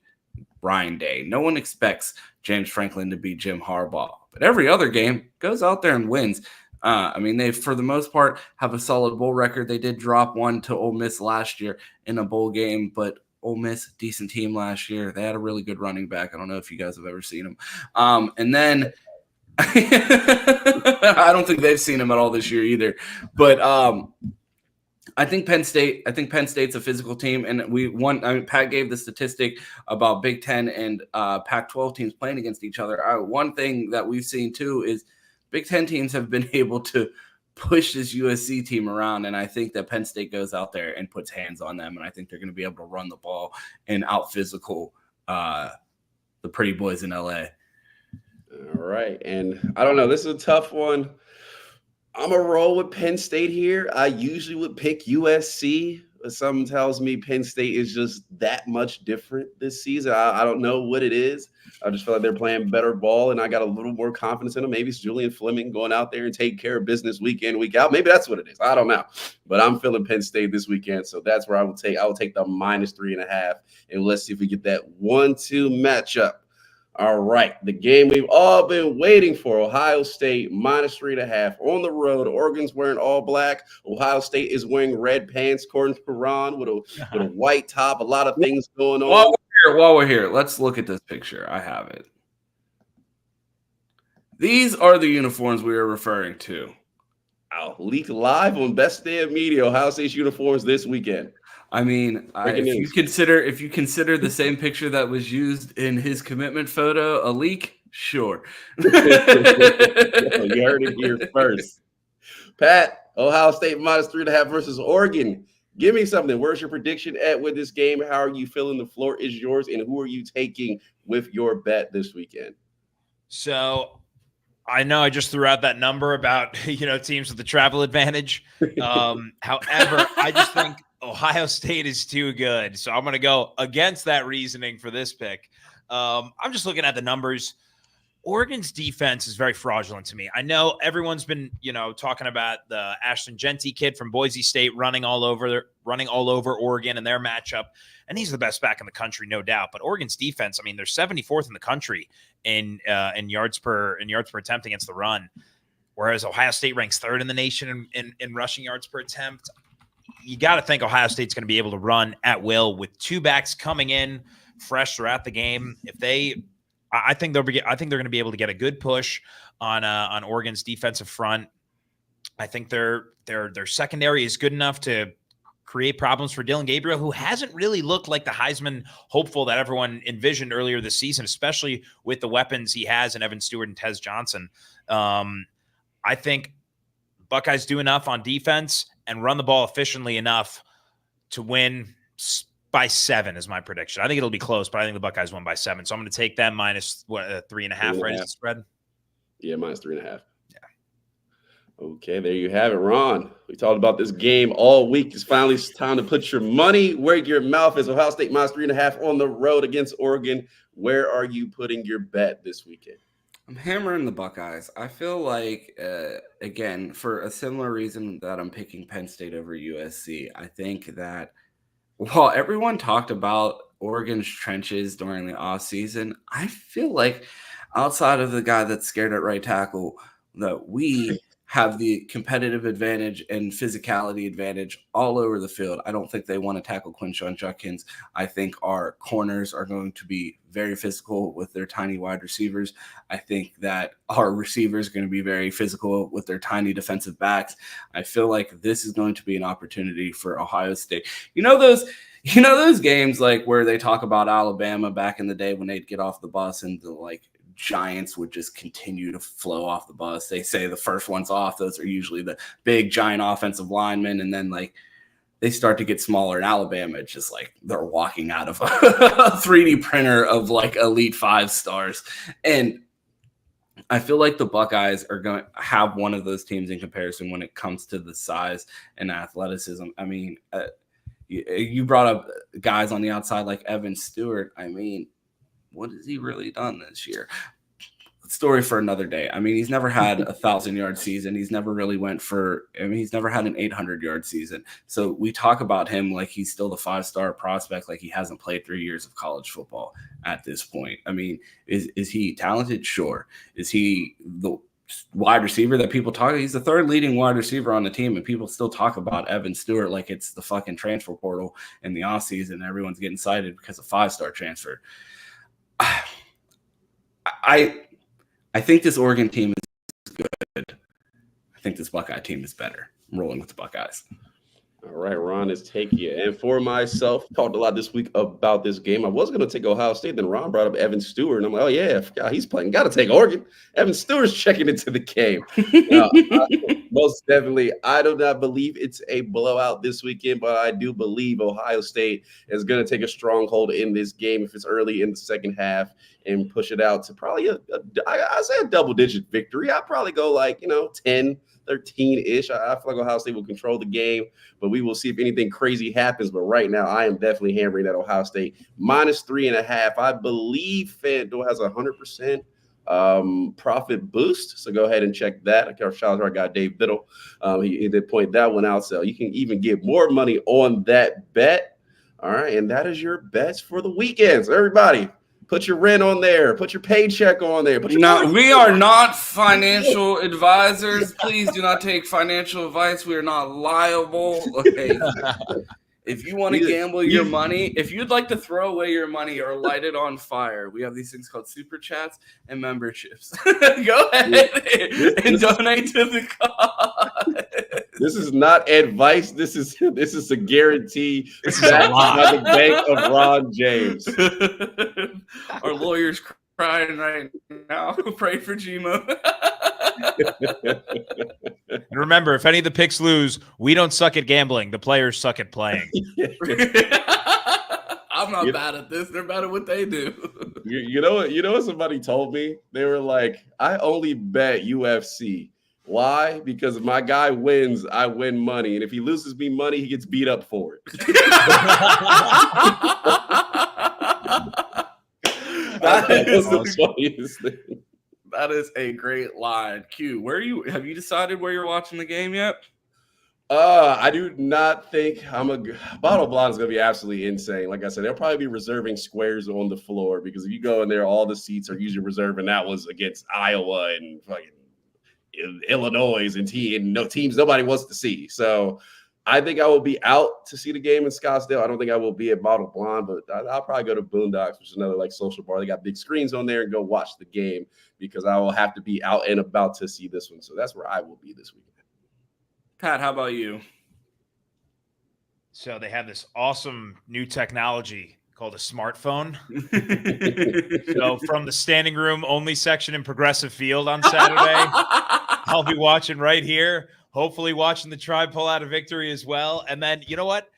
Ryan Day. No one expects James Franklin to beat Jim Harbaugh. But every other game goes out there and wins. I mean, they, for the most part, have a solid bowl record. They did drop one to Ole Miss last year in a bowl game, but Ole Miss, decent team last year. They had a really good running back. I don't know if you guys have ever seen him. And then I don't think they've seen him at all this year either. But I think Penn State's a physical team, and Pat gave the statistic about Big Ten and Pac-12 teams playing against each other. One thing that we've seen too is Big Ten teams have been able to push this USC team around, and I think that Penn State goes out there and puts hands on them, and I think they're going to be able to run the ball and out-physical the pretty boys in LA. All right, and I don't know. This is a tough one. I'm going to roll with Penn State here. I usually would pick USC, but something tells me Penn State is just that much different this season. I don't know what it is. I just feel like they're playing better ball, and I got a little more confidence in them. Maybe it's Julian Fleming going out there and taking care of business week in, week out. Maybe that's what it is. I don't know. But I'm feeling Penn State this weekend, so that's where I will take the -3.5, and let's see if we get that 1-2 matchup. All right, the game we've all been waiting for, Ohio State -3.5 on the road. Oregon's wearing all black. Ohio State is wearing red pants, according to Ron, with a white top. A lot of things going on. While we're here, let's look at this picture. I have it. These are the uniforms we are referring to. Wow, leaked live on Best Day of Media, Ohio State's uniforms this weekend. I mean, if you consider the same picture that was used in his commitment photo a leak, sure. You heard it here first. Pat, Ohio State -3.5 versus Oregon. Give me something. Where's your prediction at with this game? How are you feeling? The floor is yours. And who are you taking with your bet this weekend? So I know I just threw out that number about, teams with the travel advantage. However, I just think Ohio State is too good. So I'm going to go against that reasoning for this pick. I'm just looking at the numbers. Oregon's defense is very fraudulent to me. I know everyone's been, talking about the Ashton Jeanty kid from Boise State running all over Oregon and their matchup. And he's the best back in the country, no doubt. But Oregon's defense, I mean, they're 74th in the country in yards per attempt against the run, whereas Ohio State ranks 3rd in the nation in rushing yards per attempt. You got to think Ohio State's going to be able to run at will with two backs coming in fresh throughout the game. I think they're going to be able to get a good push on Oregon's defensive front. I think their secondary is good enough to create problems for Dillon Gabriel, who hasn't really looked like the Heisman hopeful that everyone envisioned earlier this season, especially with the weapons he has in Evan Stewart and Tez Johnson. I think Buckeyes do enough on defense and run the ball efficiently enough to win by 7 is my prediction. I think it'll be close, but I think the Buckeyes won by 7. So I'm going to take them -3.5, right? Is the spread? Yeah, -3.5. Yeah. Okay, there you have it, Ron. We talked about this game all week. It's finally time to put your money where your mouth is. Ohio State -3.5 on the road against Oregon. Where are you putting your bet this weekend? I'm hammering the Buckeyes. I feel like, again, for a similar reason that I'm picking Penn State over USC, I think that while everyone talked about Oregon's trenches during the offseason, I feel like outside of the guy that's scared at right tackle, that we have the competitive advantage and physicality advantage all over the field. I don't think they want to tackle Quinshon Judkins. I think our corners are going to be very physical with their tiny wide receivers. I think that our receivers are going to be very physical with their tiny defensive backs. I feel like this is going to be an opportunity for Ohio State. You know those games like where they talk about Alabama back in the day when they'd get off the bus and the Giants would just continue to flow off the bus. They say the first one's off. Those are usually the big giant offensive linemen. And then they start to get smaller in Alabama. It's just they're walking out of a 3D printer of elite 5 stars. And I feel like the Buckeyes are going to have one of those teams in comparison when it comes to the size and athleticism. I mean, you brought up guys on the outside like Evan Stewart. I mean, what has he really done this year? story for another day. I mean, he's never had 1,000-yard season. He's never really he's never had an 800-yard season. So we talk about him like he's still the 5-star prospect, like he hasn't played 3 years of college football at this point. I mean, is he talented? Sure. Is he the wide receiver that people talk? He's the third leading wide receiver on the team, and people still talk about Evan Stewart like it's the fucking transfer portal in the offseason. Everyone's getting cited because of 5-star transfer. I think this Oregon team is good. I think this Buckeye team is better. I'm rolling with the Buckeyes. All right, Ron is taking it. And for myself, talked a lot this week about this game. I was going to take Ohio State. Then Ron brought up Evan Stewart. And I'm like, oh, yeah, I forgot he's playing. Got to take Oregon. Evan Stewart's checking into the game. Most definitely. I do not believe it's a blowout this weekend, but I do believe Ohio State is going to take a stronghold in this game if it's early in the second half and push it out to probably I say a double-digit victory. I'd probably go 10, 13-ish. I feel like Ohio State will control the game, but we will see if anything crazy happens. But right now, I am definitely hammering that Ohio State -3.5. I believe FanDuel has 100% profit boost. So go ahead and check that. Shout out to our guy, Dave Biddle. He did point that one out. So you can even get more money on that bet. All right. And that is your bets for the weekend. So everybody, put your rent on there. Put your paycheck on there. We are not financial advisors. Please do not take financial advice. We are not liable. Okay. If you want to gamble your money, if you'd like to throw away your money or light it on fire, we have these things called super chats and memberships. Go ahead and donate to the cause. This is not advice. This is a guarantee. This is a lie. By the bank of Ron James. Our lawyer's crying right now. Pray for Gmo. And remember, if any of the picks lose, we don't suck at gambling. The players suck at playing. I'm not bad at this. They're bad at what they do. You know what somebody told me? They were like, I only bet UFC. Why? Because if my guy wins, I win money. And if he loses me money, he gets beat up for it. That is a great line. Q, have you decided where you're watching the game yet? I do not think Bottle Blonde is going to be absolutely insane. Like I said, they'll probably be reserving squares on the floor because if you go in there, all the seats are usually reserved, and that was against Iowa and fucking Illinois and no teams nobody wants to see. So I think I will be out to see the game in Scottsdale. I don't think I will be at Bottle Blonde, but I'll probably go to Boondocks, which is another social bar. They got big screens on there, and go watch the game because I will have to be out and about to see this one. So that's where I will be this weekend. Pat, how about you? So they have this awesome new technology called a smartphone. So from the standing room only section in Progressive Field on Saturday, I'll be watching right here. Hopefully watching the Tribe pull out a victory as well. And then, you know what?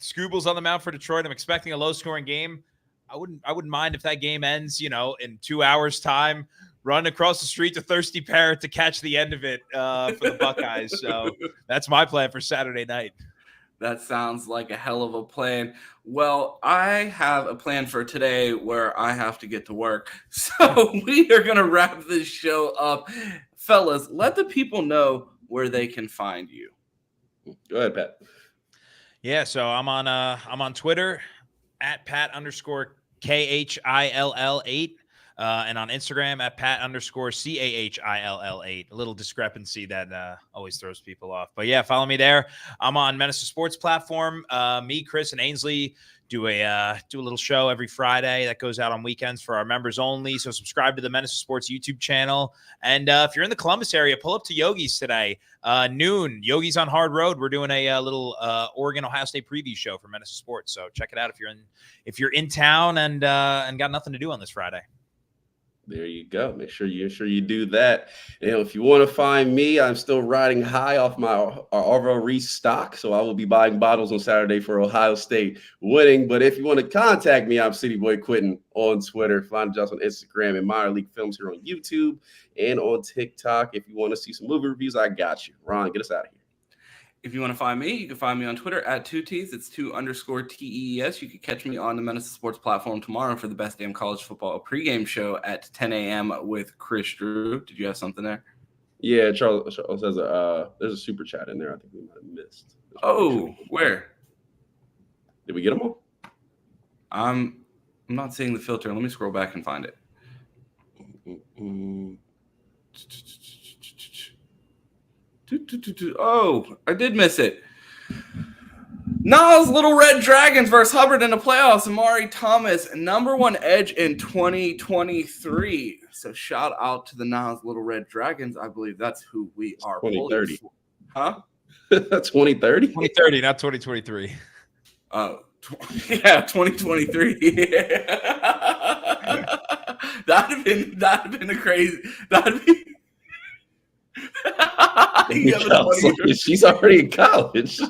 Scooble's on the mound for Detroit. I'm expecting a low-scoring game. I wouldn't mind if that game ends, in 2 hours' time. Run across the street to Thirsty Parrot to catch the end of it for the Buckeyes. So that's my plan for Saturday night. That sounds like a hell of a plan. Well, I have a plan for today where I have to get to work. So we are going to wrap this show up. Fellas, let the people know where they can find you. Go ahead, Pat. Yeah, so I'm on Twitter at Pat_KHILL8. And on Instagram at Pat_CAHILL8. A little discrepancy that always throws people off. But yeah, follow me there. I'm on Menace to Sports platform. Me, Chris, and Ainsley do a little show every Friday that goes out on weekends for our members only. So subscribe to the Menace to Sports YouTube channel. And if you're in the Columbus area, pull up to Yogi's today. Noon, Yogi's on Hard Road. We're doing a little Oregon Ohio State preview show for Menace to Sports. So check it out if you're in town and got nothing to do on this Friday. There you go. Make sure you do that. And if you want to find me, I'm still riding high off my Arvo Reese stock. So I will be buying bottles on Saturday for Ohio State winning. But if you want to contact me, I'm City Boy Quentin on Twitter. Find us on Instagram and Minor League Films here on YouTube and on TikTok. If you want to see some movie reviews, I got you. Ron, get us out of here. If you want to find me, you can find me on Twitter at 2Ts. It's 2_TES. You can catch me on the Menace Sports platform tomorrow for the Best Damn College Football pregame show at 10 a.m. with Chris Drew. Did you have something there? Yeah, Charles has there's a super chat in there. I think we might have missed. Oh, where? Did we get them all? I'm not seeing the filter. Let me scroll back and find it. Oh, I did miss it. Nas Little Red Dragons versus Hubbard in the playoffs. Amari Thomas, #1 edge in 2023. So shout out to the Nas Little Red Dragons. I believe that's who we are. 2030. Huh? 2030? 2030, not 2023. Oh, yeah, 2023. That'd have been a crazy. That'd be. She's already in college.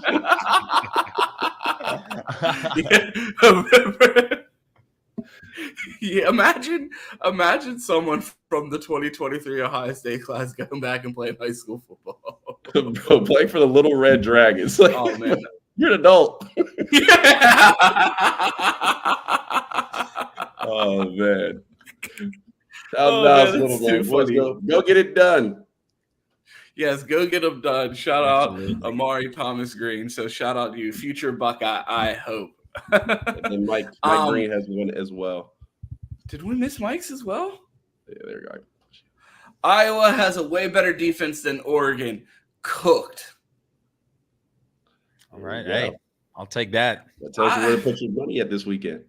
Yeah, imagine someone from the 2023 Ohio State class going back and playing high school football. Bro, play for the Little Red Dragons. Like, oh man, you're an adult. Yeah. Oh man. That's too funny. Go get it done. Yes, go get them done. Shout out Amari Thomas Green. So shout out to you, future Buckeye. I hope. And Mike Green has one as well. Did we miss Mike's as well? Yeah, there you go. Iowa has a way better defense than Oregon. Cooked. All right, hey, I'll take that. That tells you where to put your money at this weekend.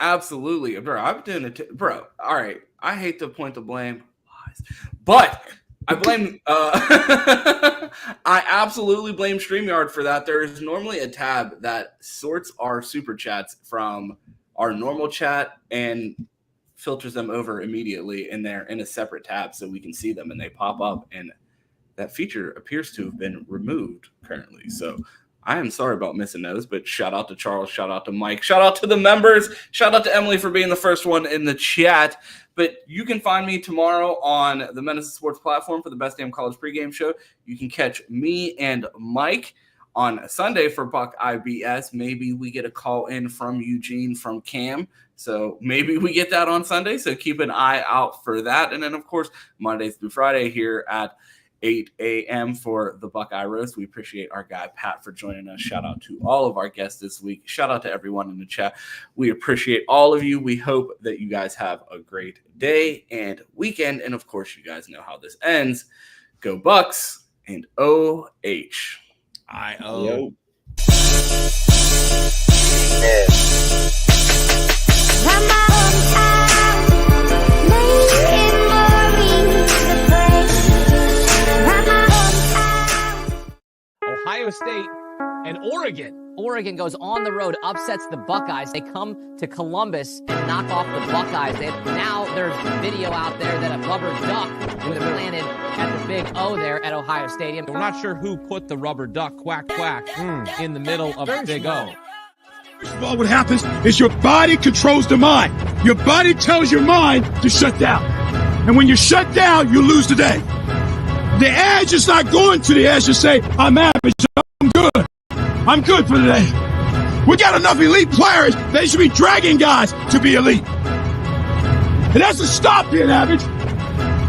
Absolutely, bro. I'm doing it, bro. All right, I hate to point the blame, but I blame. I absolutely blame StreamYard for that. There is normally a tab that sorts our super chats from our normal chat and filters them over immediately, and they're in a separate tab so we can see them and they pop up. And that feature appears to have been removed currently. So I am sorry about missing those, but shout out to Charles, shout out to Mike, shout out to the members, shout out to Emily for being the first one in the chat. But you can find me tomorrow on the Menace Sports platform for the Best Damn College pregame show. You can catch me and Mike on Sunday for Buck IBS. Maybe we get a call in from Eugene from Cam. So maybe we get that on Sunday. So keep an eye out for that. And then, of course, Mondays through Friday here at 8 a.m. for the Buckeye Roast. We appreciate our guy Pat for joining us. Shout out to all of our guests this week. Shout out to everyone in the chat. We appreciate all of you. We hope that you guys have a great day and weekend. And of course, you guys know how this ends. Go Bucks and OH. I-O. Ohio State and Oregon. Oregon goes on the road, upsets the Buckeyes. They come to Columbus and knock off the Buckeyes. Now there's video out there that a rubber duck was planted at the Big O there at Ohio Stadium. We're not sure who put the rubber duck quack quack in the middle of the Big O. First of all, what happens is your body controls the mind. Your body tells your mind to shut down. And when you shut down, you lose the day. The edge is not going to the edge to say, I'm average, I'm good. I'm good for today. We got enough elite players. They should be dragging guys to be elite. It doesn't stop being average.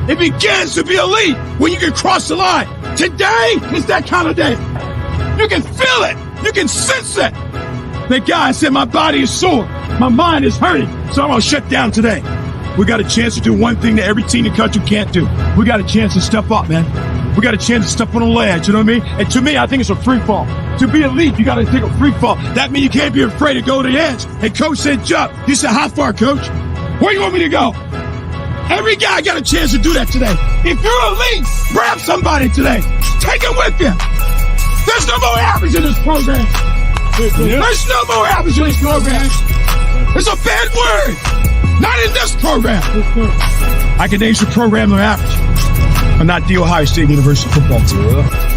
It begins to be elite when you can cross the line. Today is that kind of day. You can feel it. You can sense it. That guy said, my body is sore. My mind is hurting. So I'm going to shut down today. We got a chance to do one thing that every team in the country can't do. We got a chance to step up, man. We got a chance to step on the ledge, you know what I mean? And to me, I think it's a free fall. To be elite, you got to take a free fall. That means you can't be afraid to go to the edge. And coach said, jump. He said, how far, coach? Where you want me to go? Every guy got a chance to do that today. If you're elite, grab somebody today. Take it with you. There's no more average in this program. There's no more average in this program. It's a bad word. Not in this program. I can name some program of average, but not the Ohio State University football team.